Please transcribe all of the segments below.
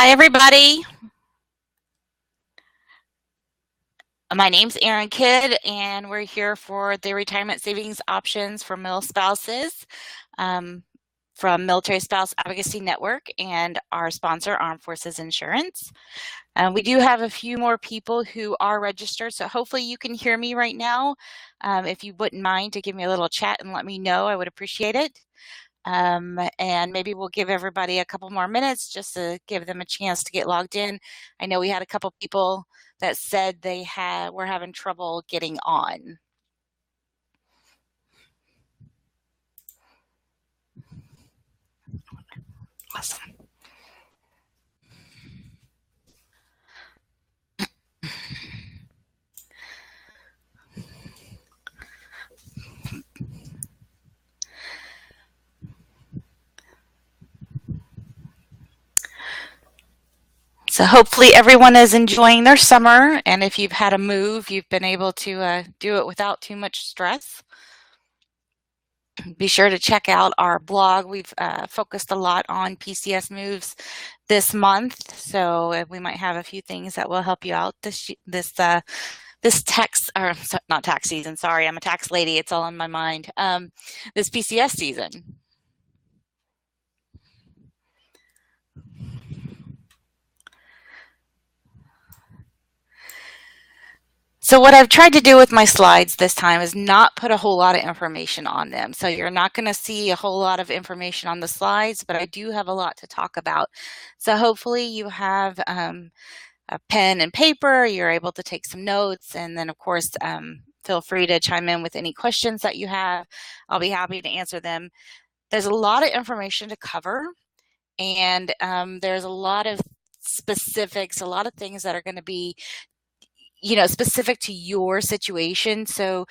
Hi, everybody. My name's Erin Kidd, and we're here for the retirement savings options for middle spouses um, from Military Spouse Advocacy Network and our sponsor, Armed Forces Insurance. We do have a few more people who are registered, so hopefully you can hear me right now. If you wouldn't mind to give me a little chat and let me know, I would appreciate it. And maybe we'll give everybody a couple more minutes just to give them a chance to get logged in. I know we had a couple people that said were having trouble getting on. Awesome. So hopefully everyone is enjoying their summer, and if you've had a move, you've been able to do it without too much stress. Be sure to check out our blog. We've focused a lot on PCS moves this month, so we might have a few things that will help you out this tax, or not tax season. Sorry, I'm a tax lady. It's all in my mind. This PCS season. So what I've tried to do with my slides this time is not put a whole lot of information on them. So you're not going to see a whole lot of information on the slides, but I do have a lot to talk about. So hopefully you have a pen and paper, you're able to take some notes, and then of course feel free to chime in with any questions that you have. I'll be happy to answer them. There's a lot of information to cover, and there's a lot of specifics, a lot of things that are going to be specific to your situation. So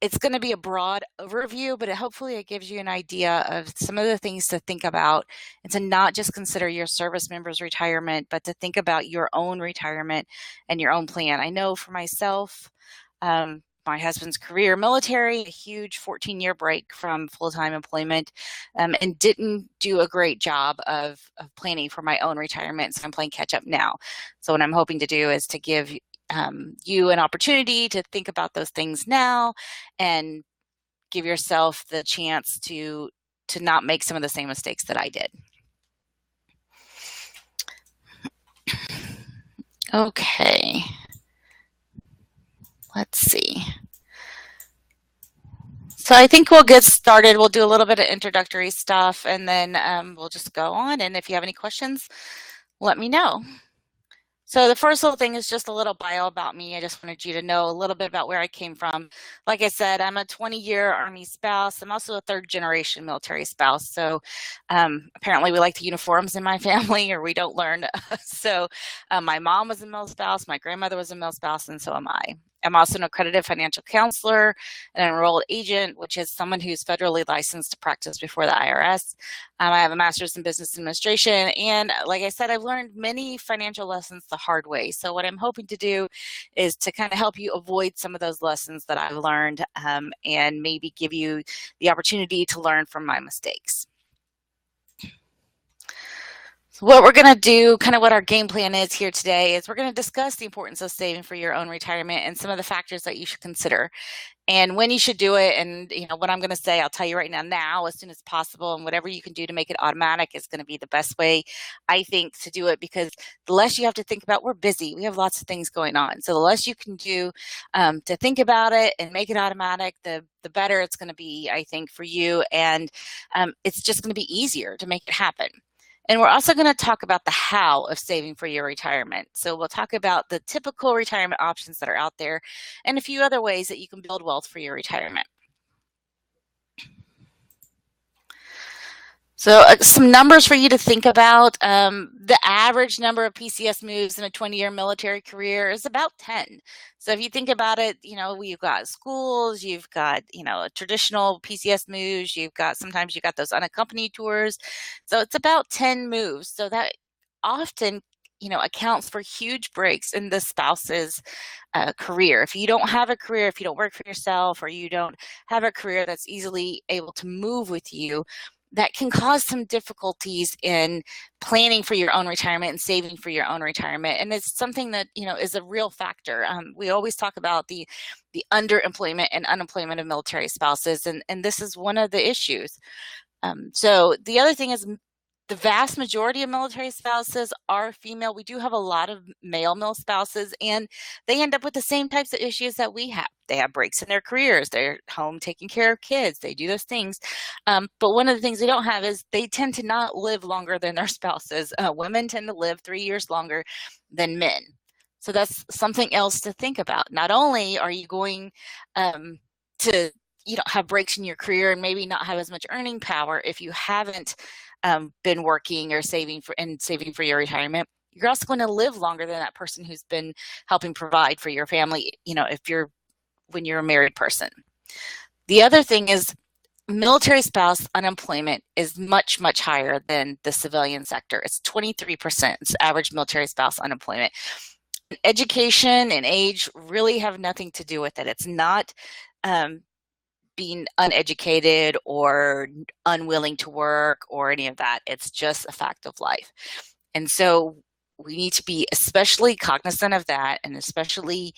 it's going to be a broad overview, but hopefully it gives you an idea of some of the things to think about, and to not just consider your service member's retirement, but to think about your own retirement and your own plan. I know for myself, my husband's career military, a huge 14-year break from full-time employment, and didn't do a great job of planning for my own retirement. So I'm playing catch up now. So what I'm hoping to do is to give you an opportunity to think about those things now and give yourself the chance to not make some of the same mistakes that I did. Okay, let's see. So I think we'll get started. We'll do a little bit of introductory stuff, and then we'll just go on. And if you have any questions, let me know. So the first little thing is just a little bio about me. I just wanted you to know a little bit about where I came from. Like I said, I'm a 20-year Army spouse. I'm also a third-generation military spouse. So apparently we like the uniforms in my family, or we don't learn. So my mom was a mil spouse, my grandmother was a mil spouse, and so am I. I'm also an accredited financial counselor, an enrolled agent, which is someone who's federally licensed to practice before the IRS. I have a master's in business administration, and like I said, I've learned many financial lessons the hard way. So what I'm hoping to do is to kind of help you avoid some of those lessons that I've learned, and maybe give you the opportunity to learn from my mistakes. So what we're going to do, kind of what our game plan is here today, is we're going to discuss the importance of saving for your own retirement and some of the factors that you should consider, and when you should do it. And what I'm going to say, I'll tell you right now, as soon as possible, and whatever you can do to make it automatic is going to be the best way, I think, to do it, because the less you have to think about, we're busy, we have lots of things going on. So the less you can do to think about it and make it automatic, the better it's going to be, I think, for you. And it's just going to be easier to make it happen. And we're also going to talk about the how of saving for your retirement. So we'll talk about the typical retirement options that are out there, and a few other ways that you can build wealth for your retirement. So some numbers for you to think about. The average number of PCS moves in a 20-year military career is about 10. So if you think about it, you've got schools, you've got, traditional PCS moves, sometimes you've got those unaccompanied tours. So it's about 10 moves. So that often, accounts for huge breaks in the spouse's career. If you don't have a career, if you don't work for yourself, or you don't have a career that's easily able to move with you, that can cause some difficulties in planning for your own retirement and saving for your own retirement. And it's something that, is a real factor. We always talk about the underemployment and unemployment of military spouses, and this is one of the issues. So the other thing is, the vast majority of military spouses are female. We do have a lot of male spouses, and they end up with the same types of issues that we have. They have breaks in their careers. They're home taking care of kids. They do those things. But one of the things they don't have is they tend to not live longer than their spouses. Women tend to live 3 years longer than men. So that's something else to think about. Not only are you going to have breaks in your career and maybe not have as much earning power if you haven't been working or saving for your retirement, you're also going to live longer than that person who's been helping provide for your family, when you're a married person. The other thing is, military spouse unemployment is much, much higher than the civilian sector. It's 23%. It's average military spouse unemployment. Education and age really have nothing to do with it. It's not being uneducated or unwilling to work or any of that. It's just a fact of life. And so we need to be especially cognizant of that, and especially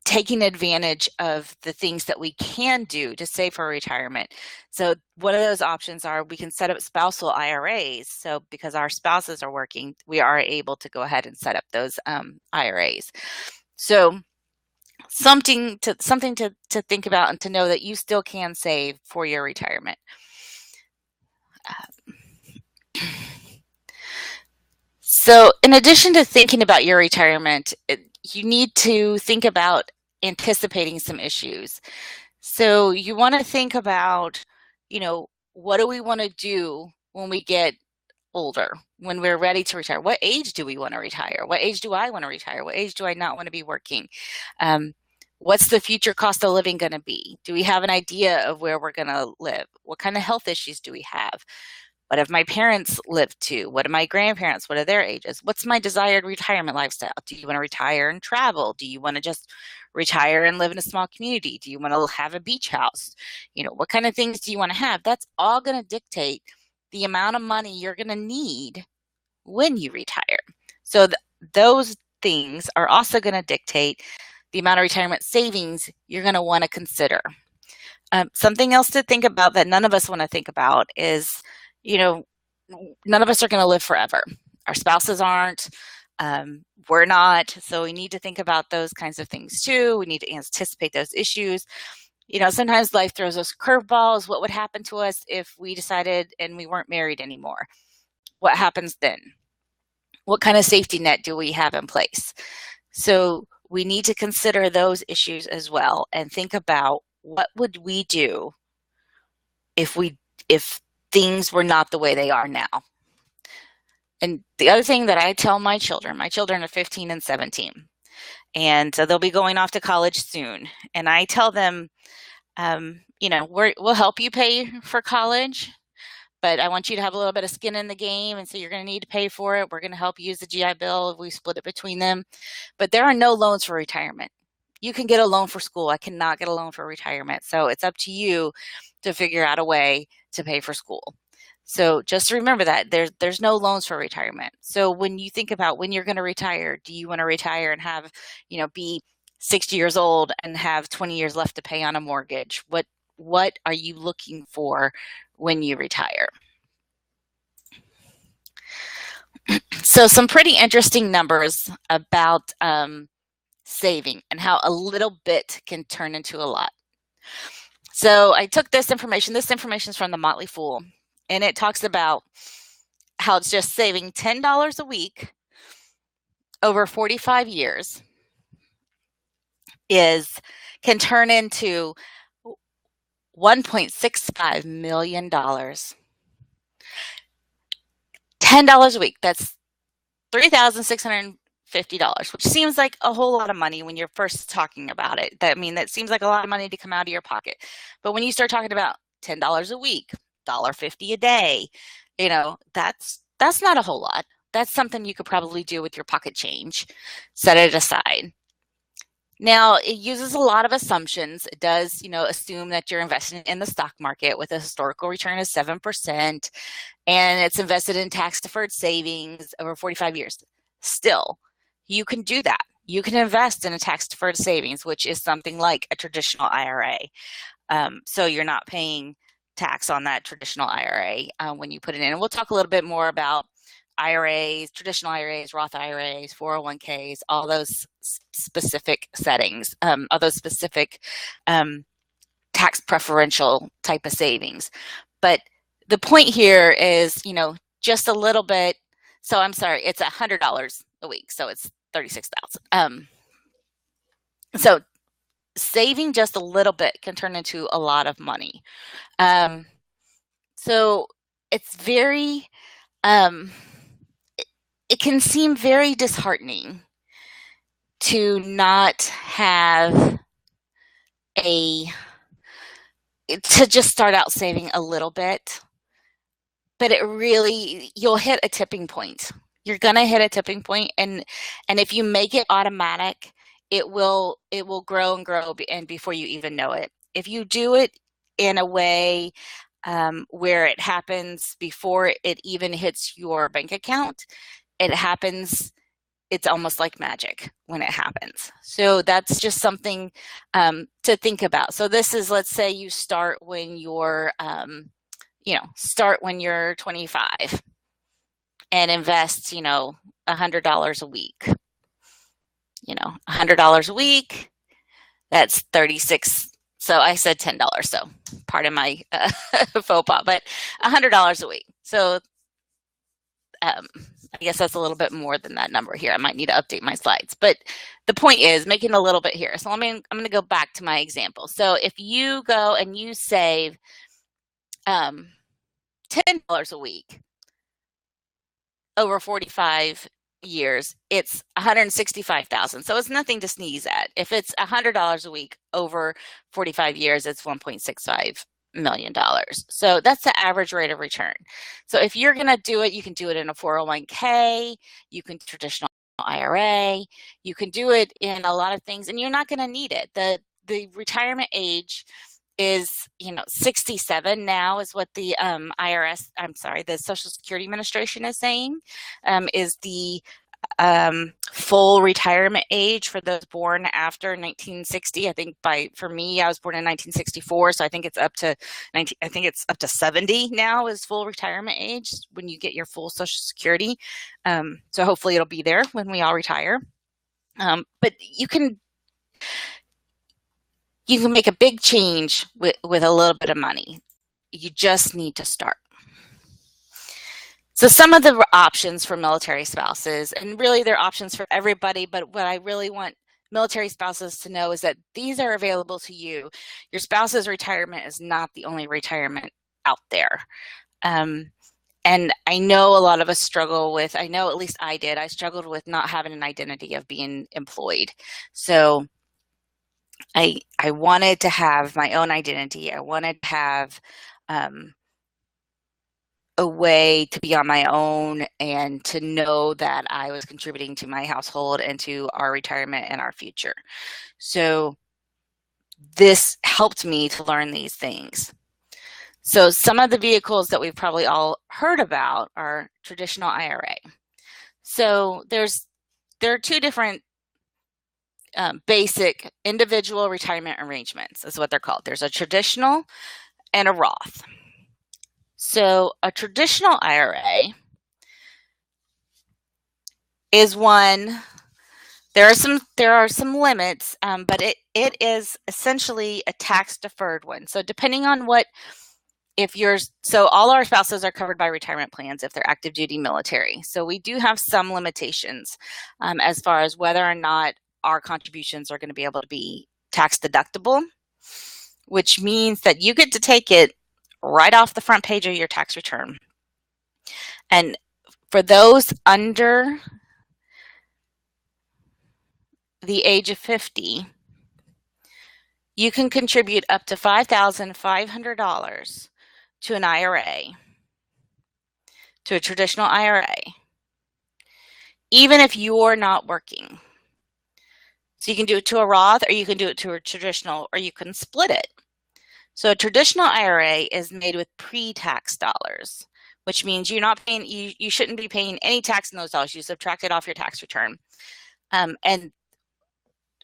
taking advantage of the things that we can do to save for retirement. So one of those options are, we can set up spousal IRAs. So because our spouses are working, we are able to go ahead and set up those IRAs. So something to think about, and to know that you still can save for your retirement. So in addition to thinking about your retirement, you need to think about anticipating some issues. So you want to think about, what do we want to do when we get older, when we're ready to retire? What age do we want to retire? What age do I want to retire? What age do I not want to be working? What's the future cost of living going to be? Do we have an idea of where we're going to live? What kind of health issues do we have? What have my parents lived to? What are my grandparents? What are their ages? What's my desired retirement lifestyle? Do you want to retire and travel? Do you want to just retire and live in a small community? Do you want to have a beach house? What kind of things do you want to have? That's all going to dictate the amount of money you're going to need when you retire. So those things are also going to dictate the amount of retirement savings you're going to want to consider. Something else to think about that none of us want to think about is, none of us are going to live forever. Our spouses aren't. We're not. So we need to think about those kinds of things too. We need to anticipate those issues. Sometimes life throws us curveballs. What would happen to us if we decided and we weren't married anymore? What happens then? What kind of safety net do we have in place? So we need to consider those issues as well, and think about, what would we do if things were not the way they are now? And the other thing that I tell my children are 15 and 17, and so they'll be going off to college soon. And I tell them, we'll help you pay for college, but I want you to have a little bit of skin in the game. And so you're going to need to pay for it. We're going to help you use the GI Bill. We split it between them, but there are no loans for retirement. You can get a loan for school. I cannot get a loan for retirement. So it's up to you to figure out a way to pay for school. So just remember that there's no loans for retirement. So when you think about when you're going to retire, do you want to retire and have, be 60 years old and have 20 years left to pay on a mortgage? What are you looking for when you retire? So some pretty interesting numbers about saving and how a little bit can turn into a lot. So I took this information. This information is from the Motley Fool, and it talks about how it's just saving $10 a week over 45 years can turn into $1.65 million. $10 a week. That's $3,650, which seems like a whole lot of money when you're first talking about it. That seems like a lot of money to come out of your pocket. But when you start talking about $10 a week, $1.50 a day, that's not a whole lot. That's something you could probably do with your pocket change. Set it aside. Now, it uses a lot of assumptions. It does, assume that you're investing in the stock market with a historical return of 7%, and it's invested in tax-deferred savings over 45 years. Still, you can do that. You can invest in a tax-deferred savings, which is something like a traditional IRA. So you're not paying tax on that traditional IRA when you put it in. And we'll talk a little bit more about IRAs, traditional IRAs, Roth IRAs, 401ks, all those specific settings, all those specific tax preferential type of savings. But the point here is, just a little bit. So I'm sorry, it's $100 a week. So it's 36,000. So saving just a little bit can turn into a lot of money. So it's very, it can seem very disheartening to not have to just start out saving a little bit, but you'll hit a tipping point. You're gonna hit a tipping point, and if you make it automatic, it will grow and grow, and before you even know it. If you do it in a way where it happens before it even hits your bank account, it's almost like magic when it happens. So that's just something to think about. So this is, let's say you start when you're, start when you're 25 and invest, $100 a week. $100 a week, that's 36. So I said $10. So pardon my faux pas, but $100 a week. So I guess that's a little bit more than that number here. I might need to update my slides, but the point is making a little bit here. So I'm going to go back to my example. So if you go and you save $10 a week over 45 years, it's 165,000. So it's nothing to sneeze at. If it's $100 a week over 45 years, it's $1.65 million. So that's the average rate of return. So if you're going to do it, you can do it in a 401k, you can traditional IRA, you can do it in a lot of things, and you're not going to need it. The retirement age is 67 now is what the the Social Security Administration is saying is the full retirement age for those born after 1960. I think for me, I was born in 1964, so I think it's up to 70 now is full retirement age when you get your full Social Security. So hopefully it'll be there when we all retire. But you can make a big change with a little bit of money. You just need to start. So some of the options for military spouses, and really they're options for everybody, but what I really want military spouses to know is that these are available to you. Your spouse's retirement is not the only retirement out there. And I know a lot of us struggle with, I know at least I did, I struggled with not having an identity of being employed. So I wanted to have my own identity. I wanted to have a way to be on my own and to know that I was contributing to my household and to our retirement and our future. So this helped me to learn these things. So some of the vehicles that we've probably all heard about are traditional IRA. So there are two different basic individual retirement arrangements is what they're called. There's a traditional and a Roth. So a traditional IRA is one, there are some limits, but it is essentially a tax deferred one. So depending on so all our spouses are covered by retirement plans if they're active duty military. So we do have some limitations as far as whether or not our contributions are going to be able to be tax deductible, which means that you get to take it right off the front page of your tax return. And for those under the age of 50, you can contribute up to $5,500 to an IRA, to a traditional IRA, even if you're not working. So you can do it to a Roth, or you can do it to a traditional, or you can split it. So a traditional IRA is made with pre-tax dollars, which means you're not paying, you shouldn't be paying any tax in those dollars. You subtract it off your tax return. And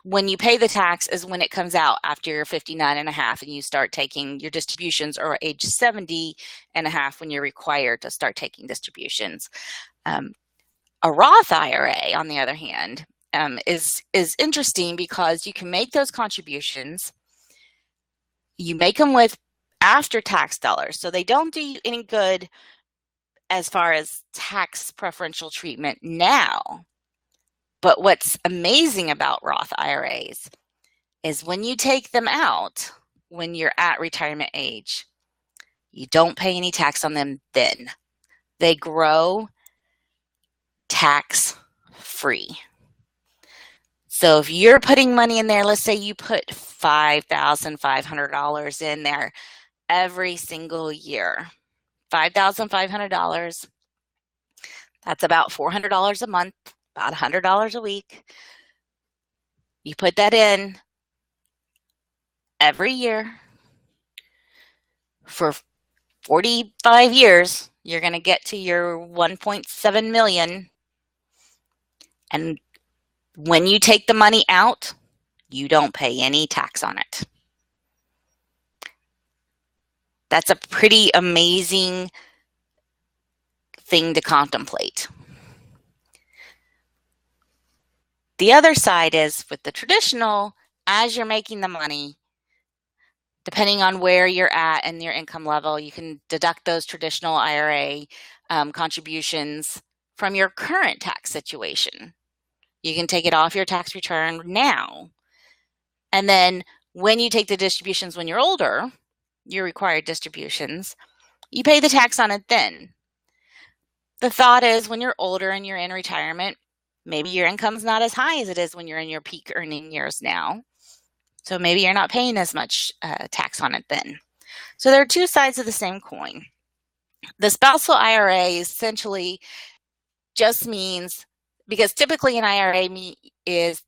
when you pay the tax is when it comes out after you're 59 and a half and you start taking your distributions, or age 70 and a half when you're required to start taking distributions. A Roth IRA, on the other hand, is interesting because you can make those contributions. You make them with after tax dollars, so they don't do you any good as far as tax preferential treatment now. But what's amazing about Roth IRAs is when you take them out, when you're at retirement age, you don't pay any tax on them then. They grow tax free. So if you're putting money in there, let's say you put $5,500 in there every single year, $5,500, that's about $400 a month, about $100 a week. You put that in every year for 45 years, you're going to get to your 1.7 million. And when you take the money out, you don't pay any tax on it. That's a pretty amazing thing to contemplate. The other side is with the traditional, as you're making the money, depending on where you're at and your income level, you can deduct those traditional IRA contributions from your current tax situation. You can take it off your tax return now. And then when you take the distributions when you're older, your required distributions, you pay the tax on it then. The thought is when you're older and you're in retirement, maybe your income's not as high as it is when you're in your peak earning years now. So maybe you're not paying as much tax on it then. So there are two sides of the same coin. The spousal IRA essentially just means, because typically an IRA is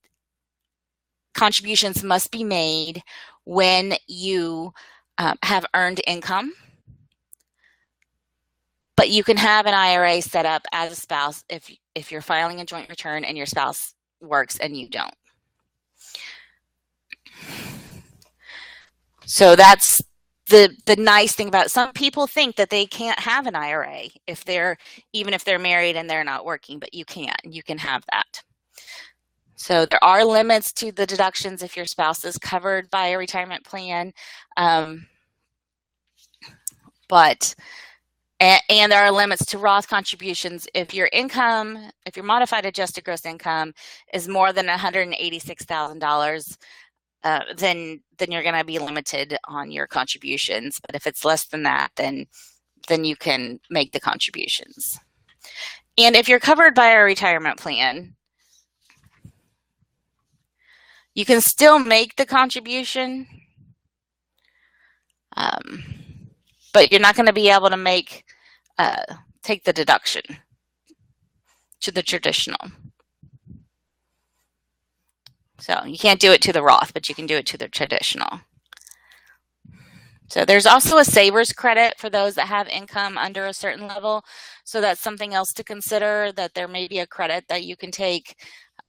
contributions must be made when you have earned income, but you can have an IRA set up as a spouse if you're filing a joint return and your spouse works and you don't. So that's the nice thing about it. Some people think that they can't have an IRA even if they're married and they're not working, but you can have that. So there are limits to the deductions if your spouse is covered by a retirement plan. And there are limits to Roth contributions. If your modified adjusted gross income is more than $186,000, then you're going to be limited on your contributions. But if it's less than that, then you can make the contributions. And if you're covered by a retirement plan, you can still make the contribution, but you're not going to be able to take the deduction to the traditional. So you can't do it to the Roth, but you can do it to the traditional. So there's also a savers credit for those that have income under a certain level. So that's something else to consider, that there may be a credit that you can take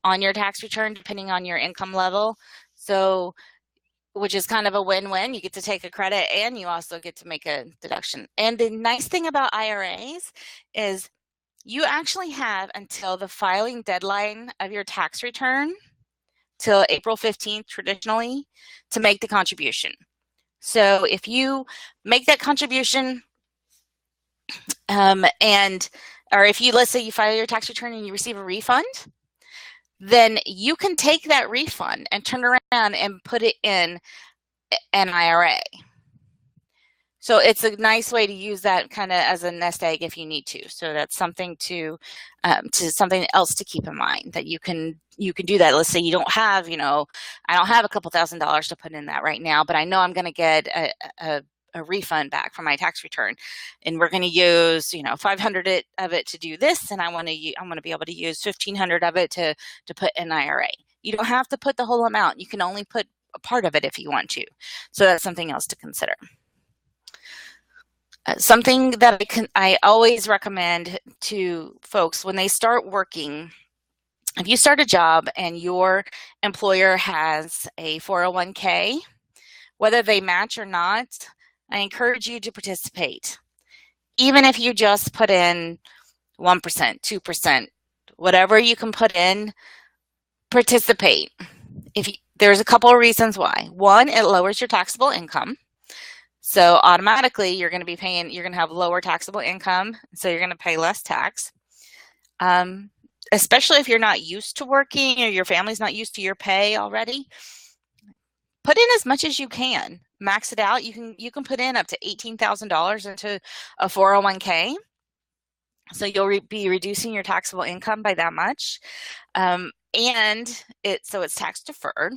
on your tax return depending on your income level. So, which is kind of a win-win. You get to take a credit and you also get to make a deduction. And the nice thing about IRAs is you actually have until the filing deadline of your tax return, till April 15th traditionally, to make the contribution. So if you make that contribution or if you, let's say you file your tax return and you receive a refund, then you can take that refund and turn around and put it in an IRA. So it's a nice way to use that kind of as a nest egg if you need to. So that's something to something else to keep in mind, that you can do that. Let's say you don't have, I don't have a couple $1,000s to put in that right now, but I know I'm going to get a refund back from my tax return, and we're going to use 500 of it to do this, and I want to be able to use 1,500 of it to put in IRA. You don't have to put the whole amount. You can only put a part of it if you want to. So that's something else to consider. Something that I always recommend to folks when they start working, if you start a job and your employer has a 401k, whether they match or not, I encourage you to participate. Even if you just put in 1%, 2%, whatever you can put in, participate. There's a couple of reasons why. One, it lowers your taxable income. So automatically you're going to have lower taxable income, so you're going to pay less tax. Especially if you're not used to working or your family's not used to your pay already. Put in as much as you can. Max it out. You can put in up to $18,000 into a 401k. So you'll be reducing your taxable income by that much. And it's tax deferred.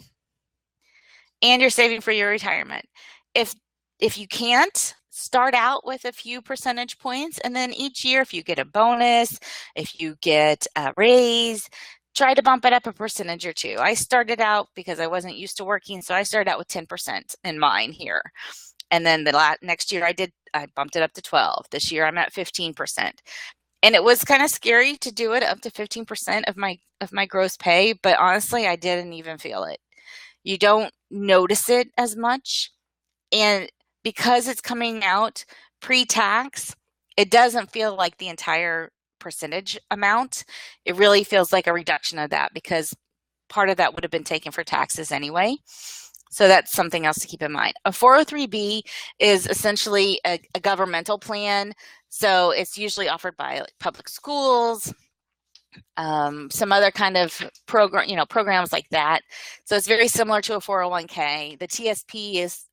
And you're saving for your retirement. If you can't, start out with a few percentage points, and then each year, if you get a bonus, if you get a raise, try to bump it up a percentage or two. I started out because I wasn't used to working, so I started out with 10% in mine here. And then next year I bumped it up to 12. This year I'm at 15%. And it was kind of scary to do it up to 15% of my gross pay, but honestly, I didn't even feel it. You don't notice it as much. And because it's coming out pre-tax, it doesn't feel like the entire percentage amount. It really feels like a reduction of that because part of that would have been taken for taxes anyway. So that's something else to keep in mind. A 403B is essentially a governmental plan. So it's usually offered by public schools, some other kind of programs like that. So it's very similar to a 401k. The TSP is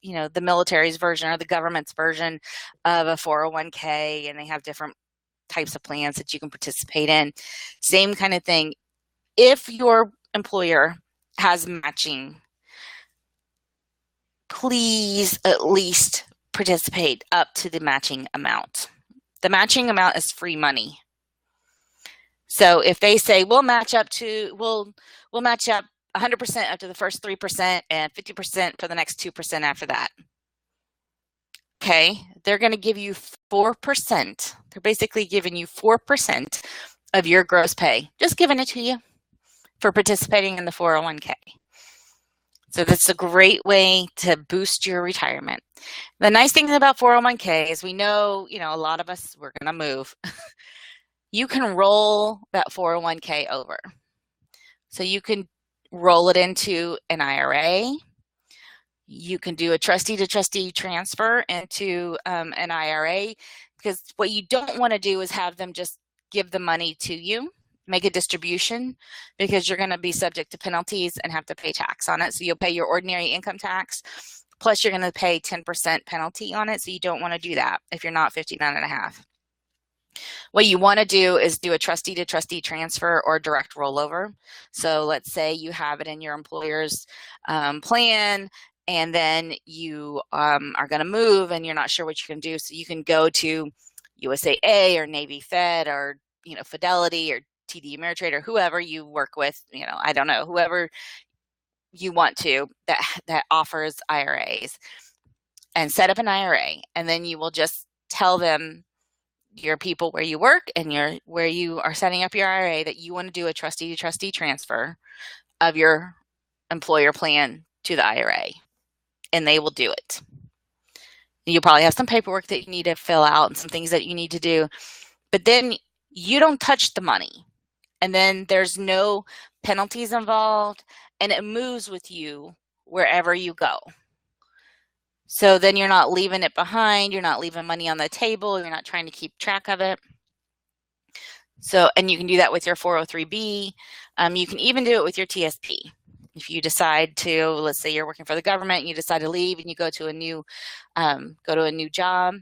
the military's version or the government's version of a 401k, and they have different types of plans that you can participate in. Same kind of thing. If your employer has matching, please at least participate up to the matching amount. The matching amount is free money. So if they say we'll match up 100% up to the first 3% and 50% for the next 2% after that. Okay, they're going to give you 4%. They're basically giving you 4% of your gross pay, just giving it to you for participating in the 401k. So that's a great way to boost your retirement. The nice thing about 401k is we know, a lot of us, we're going to move. You can roll that 401k over. So you can roll it into an IRA. You can do a trustee-to-trustee transfer into an IRA, because what you don't want to do is have them just give the money to you, make a distribution, because you're going to be subject to penalties and have to pay tax on it. So you'll pay your ordinary income tax, plus you're going to pay 10% penalty on it. So you don't want to do that if you're not 59 and a half. What you want to do is do a trustee-to-trustee transfer or direct rollover. So let's say you have it in your employer's plan, and then you are going to move and you're not sure what you can do. So you can go to USAA or Navy Fed or Fidelity or TD Ameritrade or whoever you work with. I don't know, whoever you want to that offers IRAs, and set up an IRA, and then you will just tell them, your people where you work and where you are setting up your IRA, that you want to do a trustee-to-trustee transfer of your employer plan to the IRA, and they will do it. You'll probably have some paperwork that you need to fill out and some things that you need to do, but then you don't touch the money, and then there's no penalties involved, and it moves with you wherever you go. So then you're not leaving it behind, you're not leaving money on the table, you're not trying to keep track of it. So, and you can do that with your 403B. You can even do it with your TSP. If you decide to, let's say you're working for the government, and you decide to leave and you go to a new job,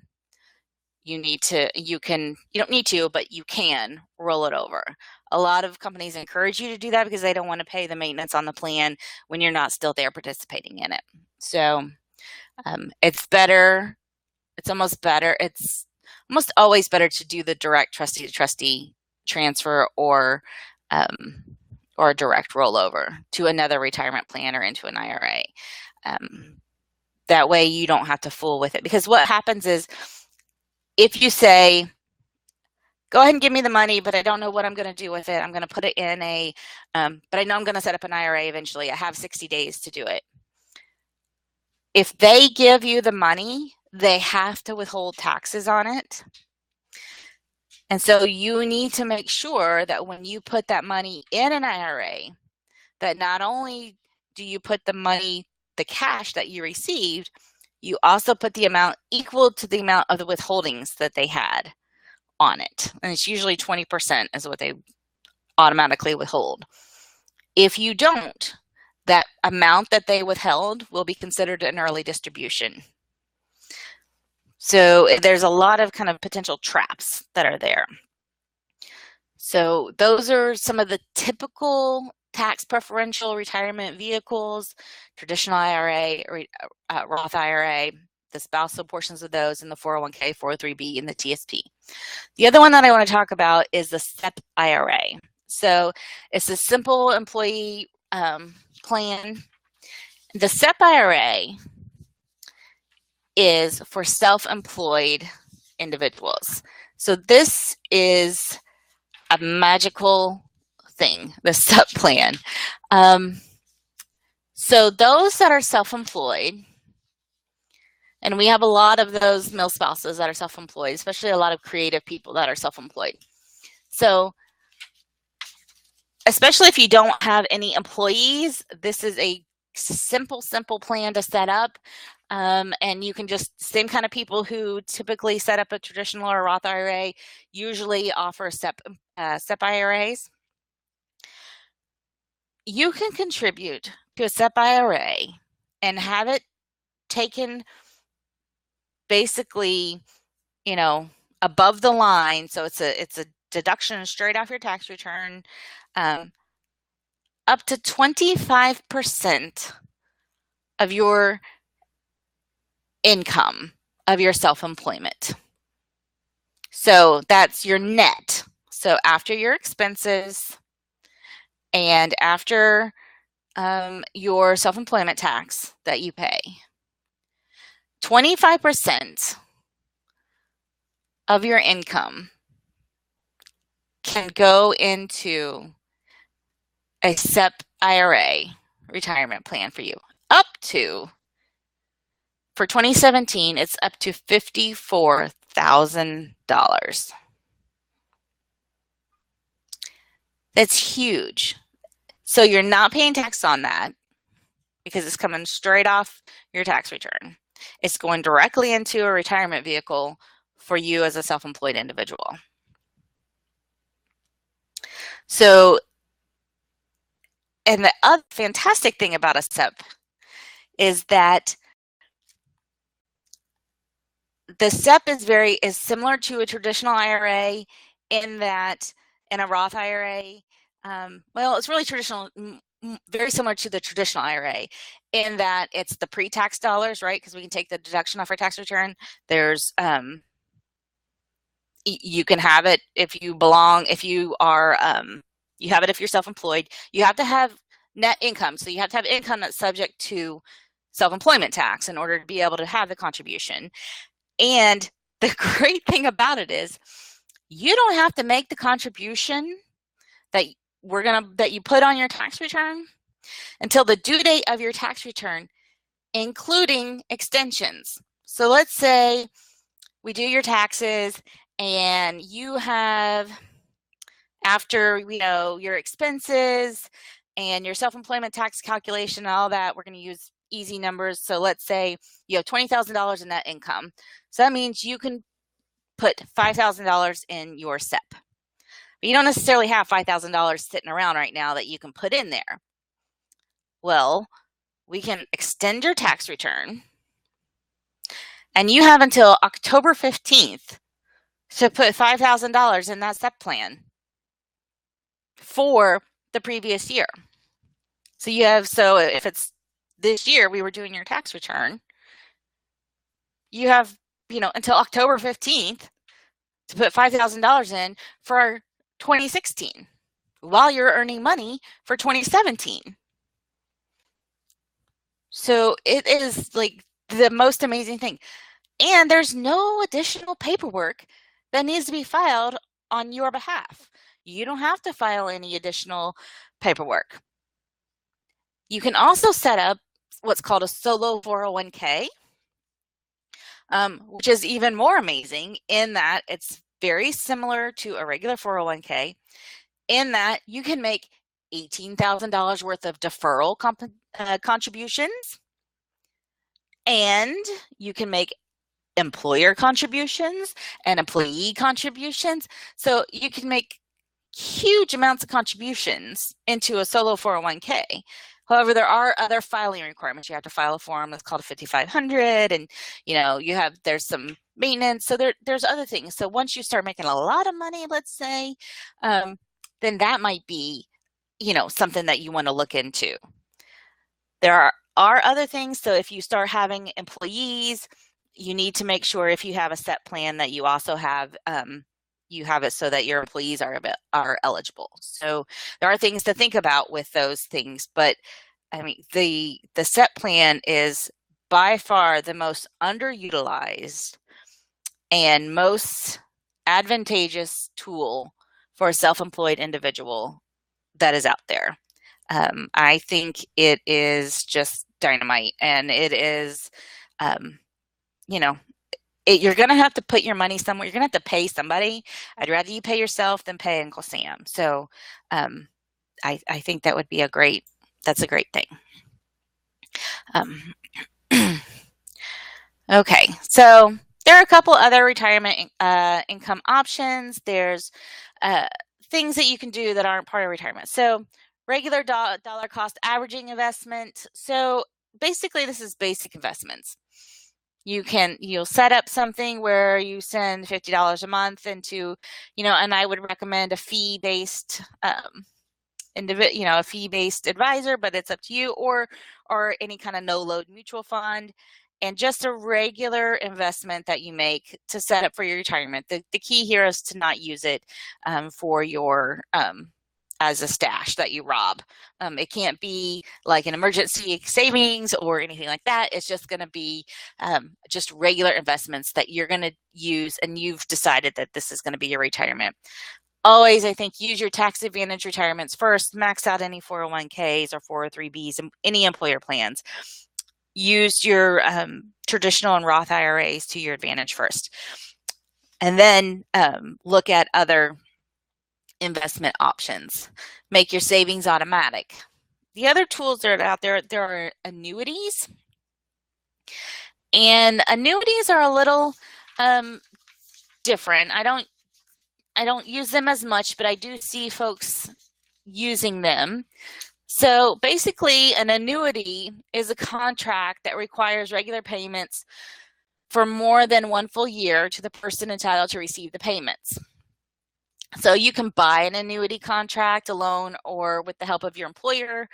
you don't need to, but you can roll it over. A lot of companies encourage you to do that because they don't want to pay the maintenance on the plan when you're not still there participating in it. So it's almost always better to do the direct trustee-to-trustee transfer or or a direct rollover to another retirement plan or into an IRA. That way you don't have to fool with it, because what happens is if you say, go ahead and give me the money, but I don't know what I'm going to do with it. I'm going to put it in but I know I'm going to set up an IRA eventually. I have 60 days to do it. If they give you the money, they have to withhold taxes on it. And so you need to make sure that when you put that money in an IRA, that not only do you put the money, the cash that you received, you also put the amount equal to the amount of the withholdings that they had on it. And it's usually 20% is what they automatically withhold. If you don't, that amount that they withheld will be considered an early distribution. So there's a lot of kind of potential traps that are there. So those are some of the typical tax preferential retirement vehicles: traditional IRA, Roth IRA, the spousal portions of those, and the 401k, 403b, and the TSP. The other one that I want to talk about is the SEP IRA. So it's a simple employee plan. The SEP IRA is for self-employed individuals. So this is a magical thing, the SEP plan. So those that are self-employed, and we have a lot of those mill spouses that are self-employed, especially a lot of creative people that are self-employed. So especially if you don't have any employees, this is a simple plan to set up. And you can just, same kind of people who typically set up a traditional or Roth IRA usually offer SEP IRAs. You can contribute to a SEP IRA and have it taken basically, above the line. So it's a deduction straight off your tax return, up to 25% of your income of your self-employment. So that's your net. So after your expenses and after your self-employment tax that you pay, 25% of your income can go into a SEP IRA retirement plan for you. For 2017, it's up to $54,000. That's huge. So you're not paying tax on that because it's coming straight off your tax return. It's going directly into a retirement vehicle for you as a self-employed individual. So, and the other fantastic thing about a SEP is that the SEP is similar to a traditional IRA in that, in a Roth IRA, well, it's really traditional, very similar to the traditional IRA in that it's the pre-tax dollars, right? Because we can take the deduction off our tax return. There's, you can have it if you belong, if you are, you have it if you're self-employed. You have to have net income. So you have to have income that's subject to self-employment tax in order to be able to have the contribution. And the great thing about it is you don't have to make the contribution that you put on your tax return until the due date of your tax return, including extensions. So let's say we do your taxes and you have, after your expenses and your self-employment tax calculation and all that, we're going to use easy numbers. So let's say you have $20,000 in net income. So that means you can put $5,000 in your SEP. But you don't necessarily have $5,000 sitting around right now that you can put in there. Well, we can extend your tax return, and you have until October 15th to put $5,000 in that SEP plan for the previous year. So if it's this year we were doing your tax return, you have until October 15th to put $5,000 in for 2016. while you're earning money for 2017. So it is like the most amazing thing. And there's no additional paperwork that needs to be filed on your behalf. You don't have to file any additional paperwork. You can also set up what's called a solo 401k, which is even more amazing in that it's very similar to a regular 401k in that you can make $18,000 worth of deferral contributions, and you can make employer contributions and employee contributions. So you can make huge amounts of contributions into a solo 401k. However, there are other filing requirements. You have to file a form that's called a 5500, and there's some maintenance. So there's other things. So once you start making a lot of money, let's say, then that might be, something that you want to look into. There are other things. So if you start having employees, you need to make sure if you have a set plan that you also have you have it so that your employees are eligible. So there are things to think about with those things, but I mean the set plan is by far the most underutilized and most advantageous tool for a self-employed individual that is out there. I think it is just dynamite, and it is, you're going to have to put your money somewhere. You're going to have to pay somebody. I'd rather you pay yourself than pay Uncle Sam. So I think that would be that's a great thing. Okay, so there are a couple other retirement income options. There's things that you can do that aren't part of retirement. So regular dollar cost averaging investment. So basically this is basic investments. You'll set up something where you send $50 a month into, and I would recommend a fee-based a fee-based advisor, but it's up to you, or any kind of no-load mutual fund, and just a regular investment that you make to set up for your retirement. The key here is to not use it for your as a stash that you rob. It can't be like an emergency savings or anything like that. It's just going to be just regular investments that you're going to use, and you've decided that this is going to be your retirement. Always, I think, use your tax advantage retirements first. Max out any 401ks or 403bs and any employer plans. Use your traditional and Roth IRAs to your advantage first. And then look at other investment options. Make your savings automatic. The other tools that are out there are annuities. And annuities are a little different. I don't use them as much, but I do see folks using them. So basically, an annuity is a contract that requires regular payments for more than one full year to the person entitled to receive the payments. So you can buy an annuity contract alone or with the help of your employer.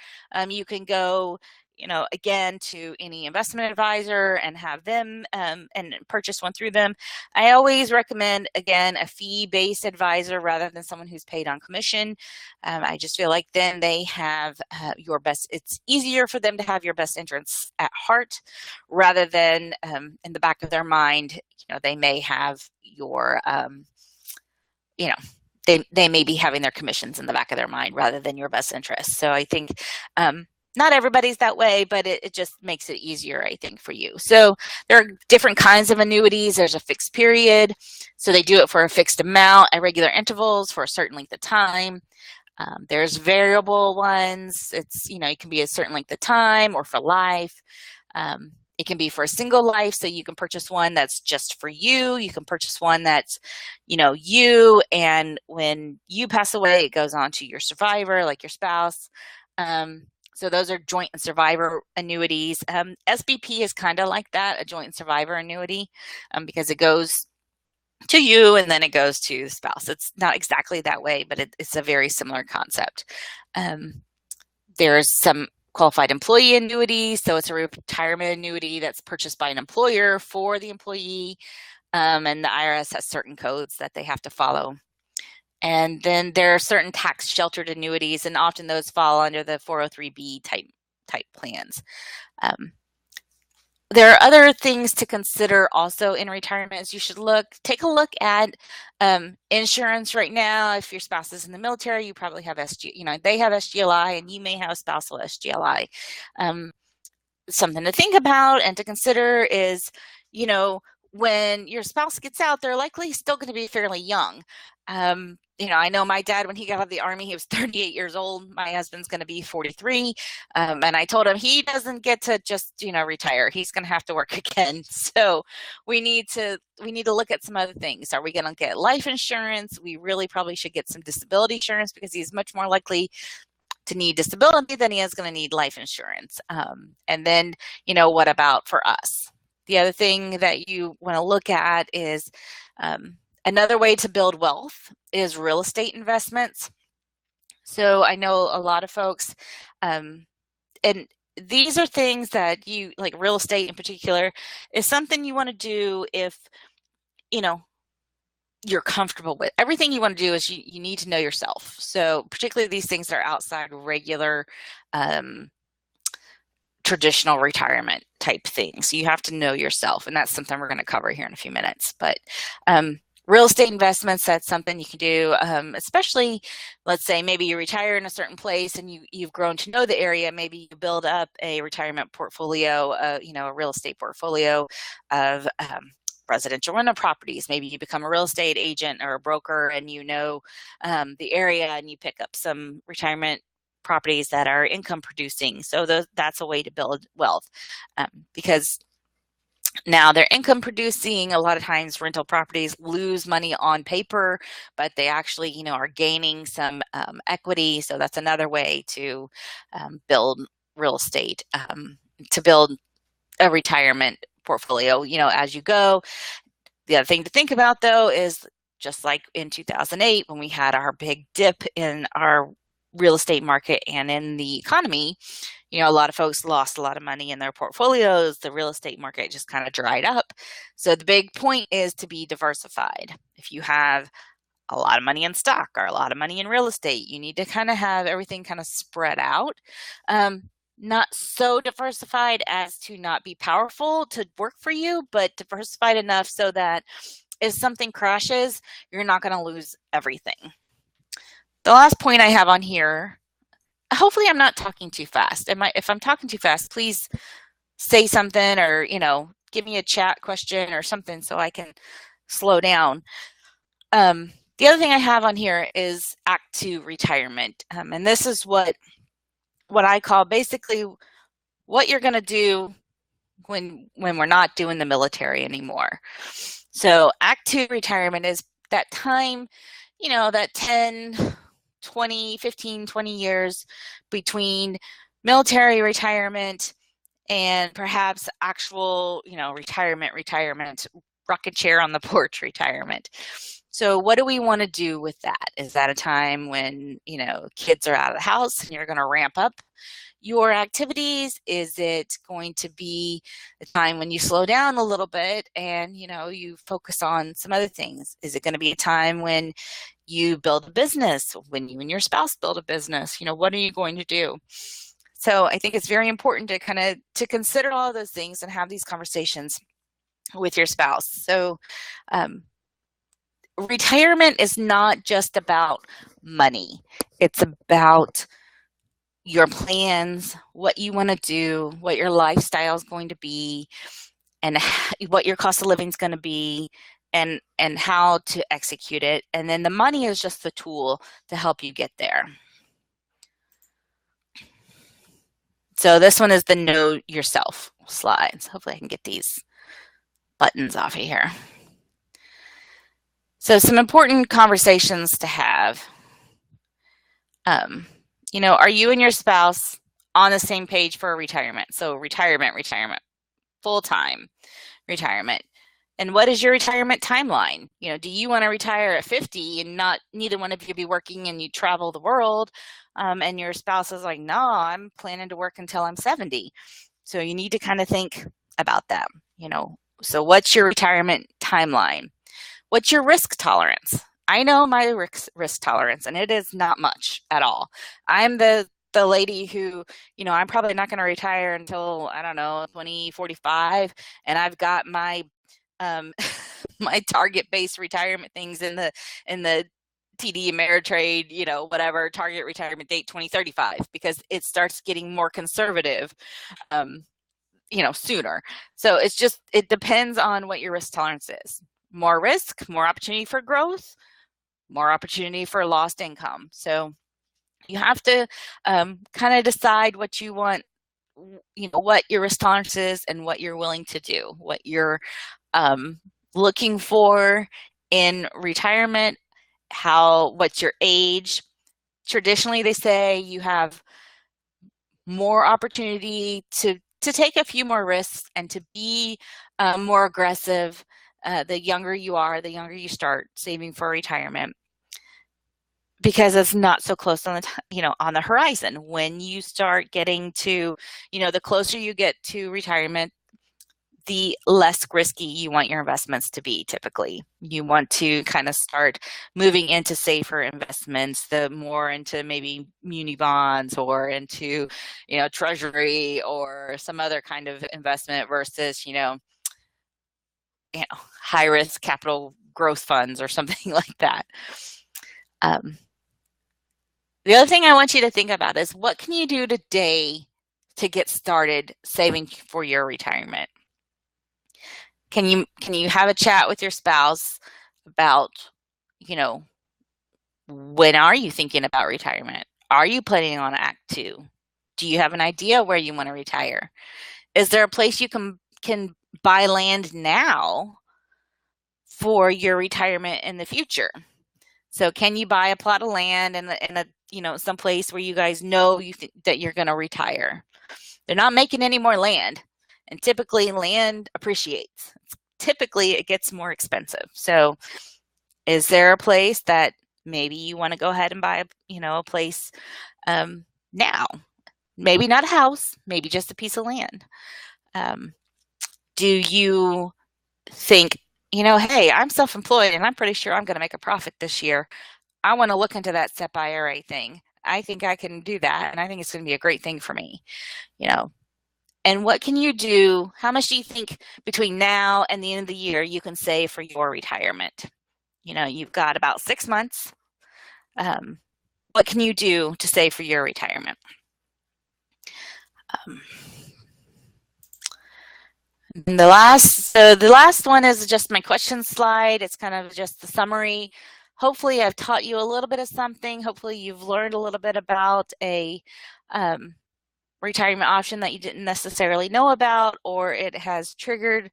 You can go, again, to any investment advisor and have them and purchase one through them. I always recommend, again, a fee-based advisor rather than someone who's paid on commission. I just feel like then they have your best. It's easier for them to have your best interests at heart rather than in the back of their mind. They may have your, they may be having their commissions in the back of their mind rather than your best interest. So I think not everybody's that way, but it just makes it easier, I think, for you. So there are different kinds of annuities. There's a fixed period. So they do it for a fixed amount at regular intervals for a certain length of time. There's variable ones. It's, it can be a certain length of time or for life. It can be for a single life, so you can purchase one that's just for you. You can purchase one that's, you, and when you pass away, it goes on to your survivor, like your spouse. So those are joint and survivor annuities. SBP is kind of like that, a joint and survivor annuity, because it goes to you and then it goes to the spouse. It's not exactly that way, but it's a very similar concept. There's some qualified employee annuity. So it's a retirement annuity that's purchased by an employer for the employee. And the IRS has certain codes that they have to follow. And then there are certain tax sheltered annuities, and often those fall under the 403B type plans. There are other things to consider also in retirement. As you should take a look at insurance right now. If your spouse is in the military, you probably have they have SGLI, and you may have spousal SGLI. Something to think about and to consider is, when your spouse gets out, they're likely still going to be fairly young. I know my dad, when he got out of the Army, he was 38 years old. My husband's going to be 43. And I told him he doesn't get to just, retire. He's going to have to work again. So we need to look at some other things. Are we going to get life insurance? We really probably should get some disability insurance, because he's much more likely to need disability than he is going to need life insurance. And then, what about for us? The other thing that you want to look at is another way to build wealth is real estate investments. So I know a lot of folks, and these are things that you, like real estate in particular, is something you want to do if, you're comfortable with. Everything you want to do is you need to know yourself. So particularly these things that are outside regular traditional retirement type things. You have to know yourself, and that's something we're going to cover here in a few minutes. But real estate investments, that's something you can do, especially, let's say maybe you retire in a certain place and you've grown to know the area. Maybe you build up a retirement portfolio, a real estate portfolio of residential rental properties. Maybe you become a real estate agent or a broker, and the area, and you pick up some retirement properties that are income producing. So that's a way to build wealth, because now they're income producing. A lot of times rental properties lose money on paper, but they actually, are gaining some equity. So that's another way to build real estate, to build a retirement portfolio, as you go. The other thing to think about, though, is just like in 2008, when we had our big dip in our real estate market and in the economy, a lot of folks lost a lot of money in their portfolios. The real estate market just kind of dried up. So the big point is to be diversified. If you have a lot of money in stock or a lot of money in real estate, you need to kind of have everything kind of spread out. Not so diversified as to not be powerful to work for you, but diversified enough so that if something crashes, you're not going to lose everything. The last point I have on here, hopefully I'm not talking too fast. If I'm talking too fast, please say something, or, give me a chat question or something so I can slow down. The other thing I have on here is Act 2 retirement. And this is what I call basically what you're going to do when we're not doing the military anymore. So Act 2 retirement is that time, that 10, 20, 15, 20 years between military retirement and perhaps actual, retirement, rocket chair on the porch retirement. So what do we want to do with that? Is that a time when, kids are out of the house and you're going to ramp up your activities? Is it going to be a time when you slow down a little bit and, you focus on some other things? Is it going to be a time when you build a business, when you and your spouse build a business? What are you going to do? So I think it's very important to consider all of those things and have these conversations with your spouse. So, retirement is not just about money. It's about your plans, what you want to do, what your lifestyle is going to be, and what your cost of living is going to be, and how to execute it. And then the money is just the tool to help you get there. So this one is the know yourself slides. Hopefully I can get these buttons off of here. So some important conversations to have. Are you and your spouse on the same page for retirement? So retirement, full-time retirement. And what is your retirement timeline? Do you want to retire at 50 and neither one of you be working and you travel the world? And your spouse is like, no, I'm planning to work until I'm 70. So you need to kind of think about that. So what's your retirement timeline? What's your risk tolerance? I know my risk tolerance, and it is not much at all. I'm the lady who, I'm probably not going to retire until, I don't know, 2045, and I've got my um my target based retirement things in the TD Ameritrade, whatever target retirement date 2035, because it starts getting more conservative um sooner. So it depends on what your risk tolerance is. More risk, more opportunity for growth, more opportunity for lost income. So you have to kind of decide what you want, what your risk tolerance is and what you're willing to do, what you're um, looking for in retirement, what's your age. Traditionally, they say you have more opportunity to take a few more risks and to be more aggressive. The younger you are, the younger you start saving for retirement, because it's not so close on on the horizon. When you start getting to, the closer you get to retirement, the less risky you want your investments to be. Typically, you want to kind of start moving into safer investments, the more into maybe muni bonds or into, treasury or some other kind of investment versus, high risk capital growth funds or something like that. The other thing I want you to think about is, what can you do today to get started saving for your retirement? Can you have a chat with your spouse about, when are you thinking about retirement? Are you planning on Act Two? Do you have an idea where you want to retire? Is there a place you can buy land now for your retirement in the future? So can you buy a plot of land in a some place where you guys know that you're going to retire? They're not making any more land, and typically land appreciates. Typically it gets more expensive. So is there a place that maybe you want to go ahead and buy a place now? Maybe not a house, maybe just a piece of land. Do you think, hey, I'm self-employed and I'm pretty sure I'm going to make a profit this year. I want to look into that SEP IRA thing. I think I can do that, and I think it's going to be a great thing for me. And what can you do? How much do you think between now and the end of the year you can save for your retirement? You've got about 6 months. What can you do to save for your retirement? The last one is just my question slide. It's kind of just the summary. Hopefully I've taught you a little bit of something. Hopefully you've learned a little bit about a retirement option that you didn't necessarily know about, or it has triggered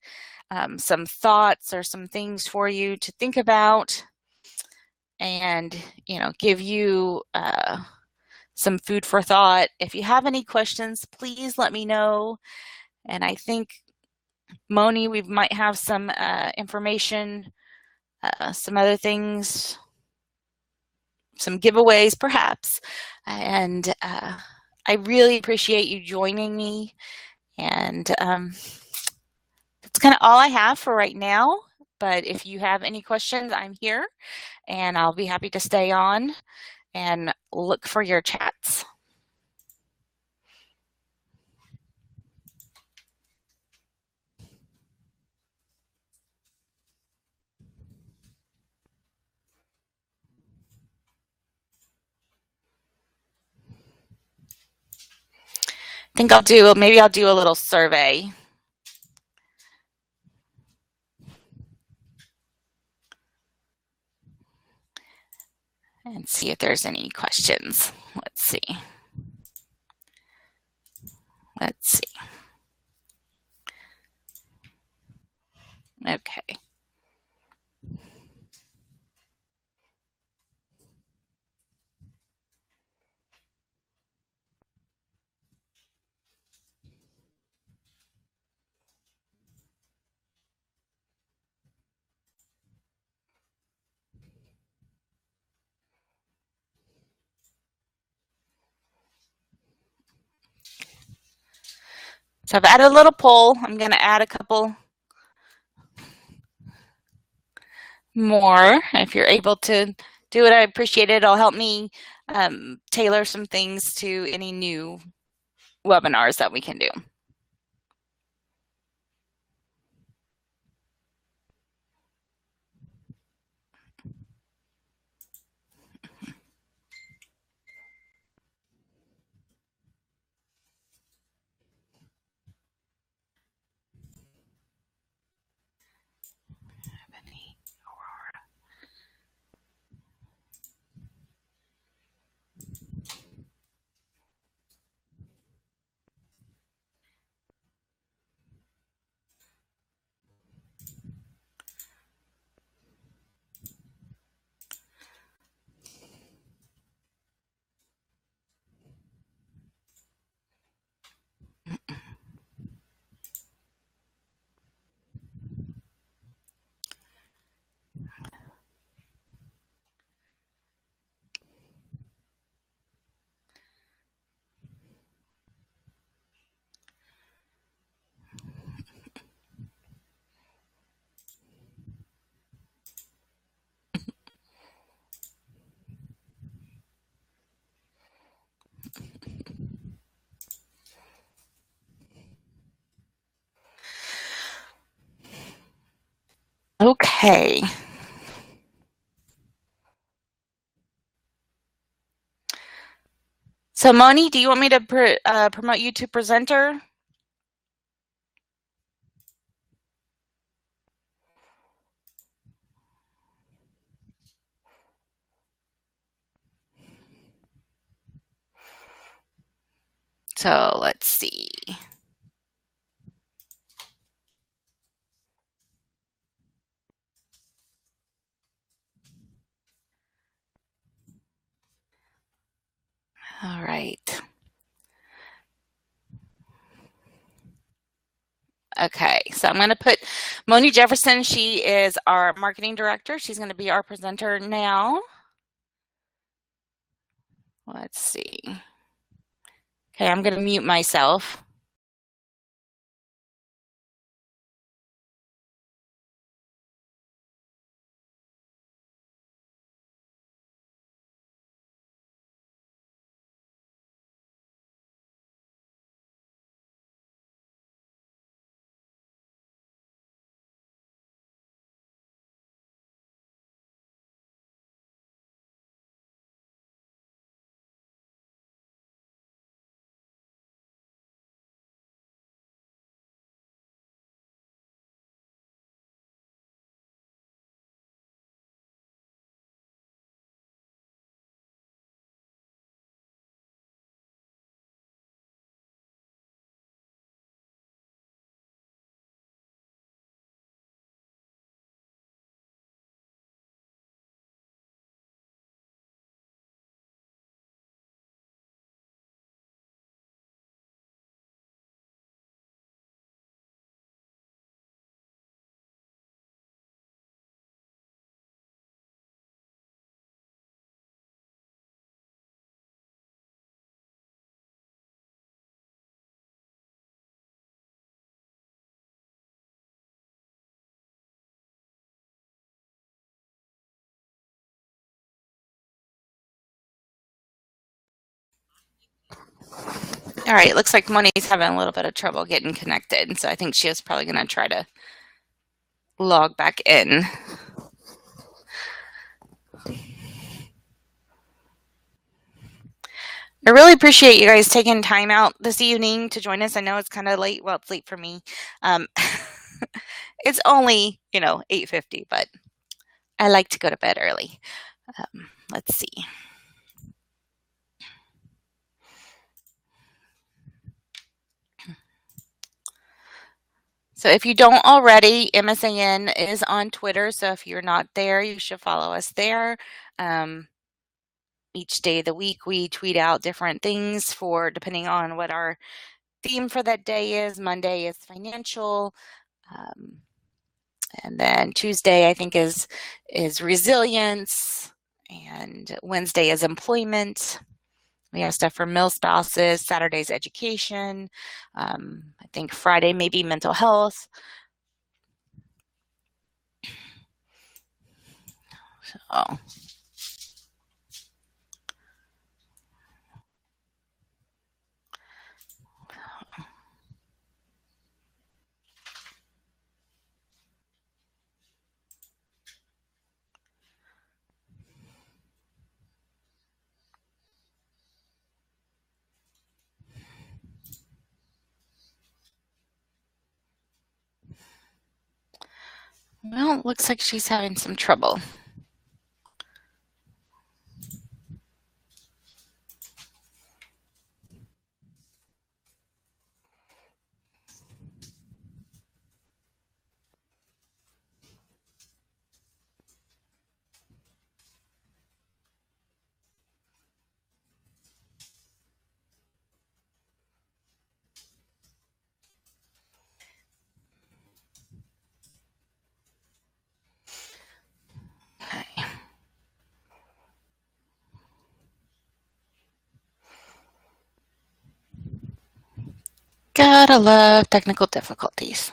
some thoughts or some things for you to think about, and give you some food for thought. If you have any questions, please let me know. And I think, Moni, we might have some information, some other things, some giveaways perhaps. And I really appreciate you joining me. And that's kind of all I have for right now. But if you have any questions, I'm here, and I'll be happy to stay on and look for your chats. I think maybe I'll do a little survey. And see if there's any questions. Let's see. Okay. So I've added a little poll. I'm going to add a couple more. If you're able to do it, I appreciate it. It'll help me tailor some things to any new webinars that we can do. Okay. So Moni, do you want me to promote you to presenter? So let's see. All right. Okay, so I'm going to put Moni Jefferson. She is our marketing director. She's going to be our presenter now. Let's see. Okay, I'm going to mute myself. All right, it looks like Moni's having a little bit of trouble getting connected, so I think she is probably going to try to log back in. I really appreciate you guys taking time out this evening to join us. I know it's kind of late. Well, it's late for me. It's only, 8:50, but I like to go to bed early. Let's see. So if you don't already, MSAN is on Twitter. So if you're not there, you should follow us there. Each day of the week, we tweet out different things for depending on what our theme for that day is. Monday is financial. And then Tuesday, I think, is resilience. And Wednesday is employment. We have stuff for mill spouses. Saturday's education. I think Friday maybe mental health. Oh. Well, it looks like she's having some trouble. Okay. Gotta love technical difficulties.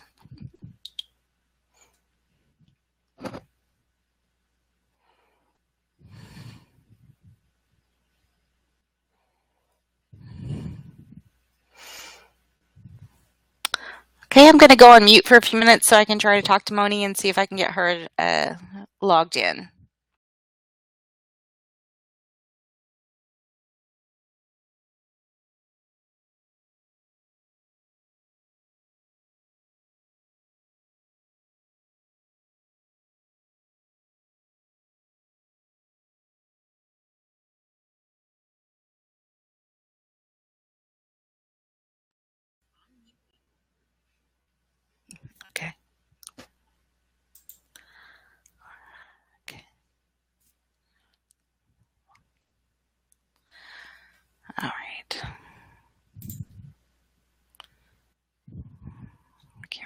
Okay, I'm going to go on mute for a few minutes so I can try to talk to Moni and see if I can get her logged in. Okay. Okay. All right. Okay.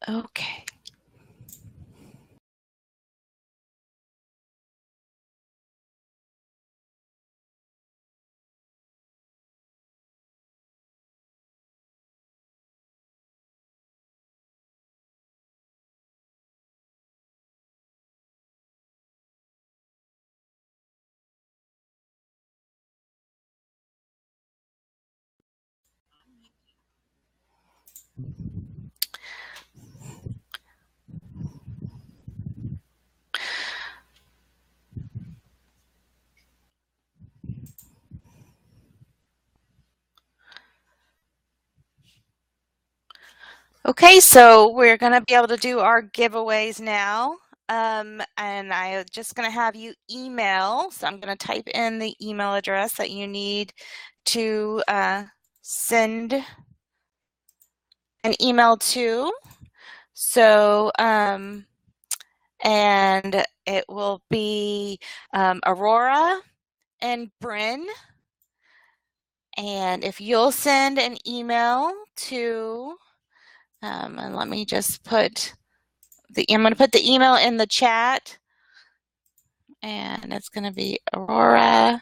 Okay. Okay, so we're going to be able to do our giveaways now. And I'm just going to have you email. So I'm going to type in the email address that you need to send an email to. So, and it will be Aurora and Bryn. And if you'll send an email to, and let me just put I'm going to put the email in the chat, and it's going to be Aurora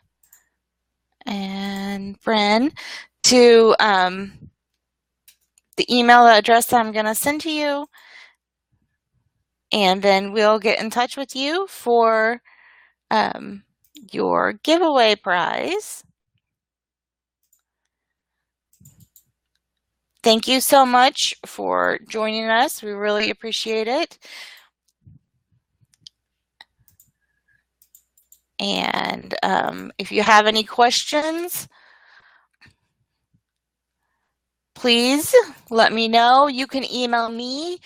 and Bryn to the email address that I'm going to send to you, and then we'll get in touch with you for your giveaway prize. Thank you so much for joining us. We really appreciate it. And if you have any questions, please let me know. You can email me,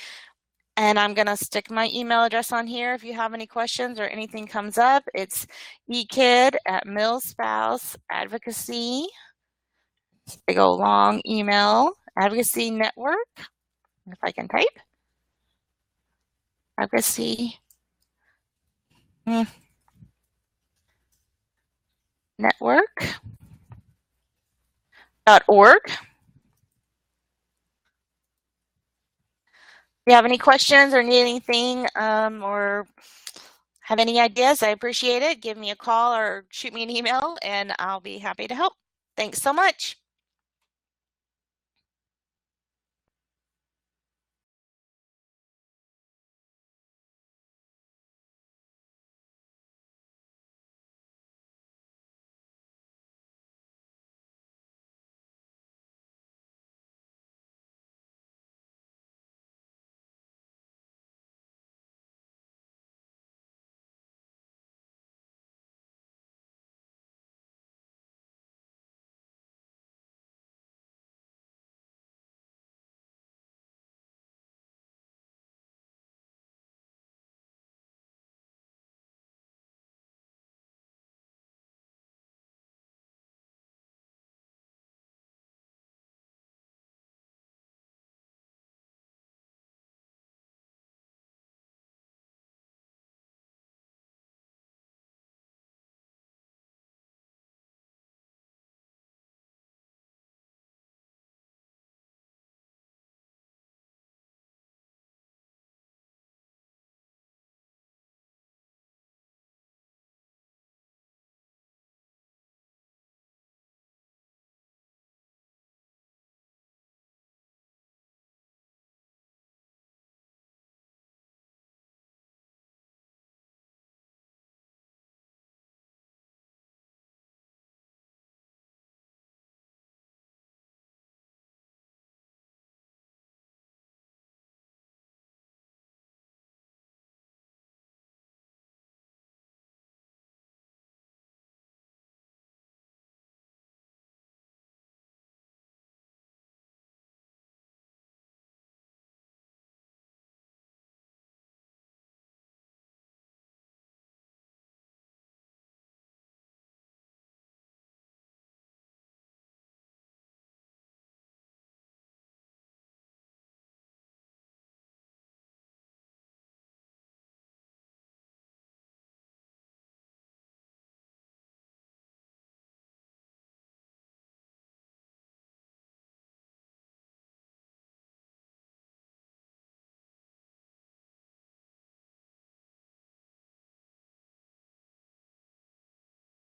and I'm going to stick my email address on here. If you have any questions or anything comes up, it's ekid@Milspouse Advocacy. Big old long email, Advocacy Network. If I can type. Advocacy Network. If you have any questions or need anything, or have any ideas, I appreciate it. Give me a call or shoot me an email and I'll be happy to help. Thanks so much.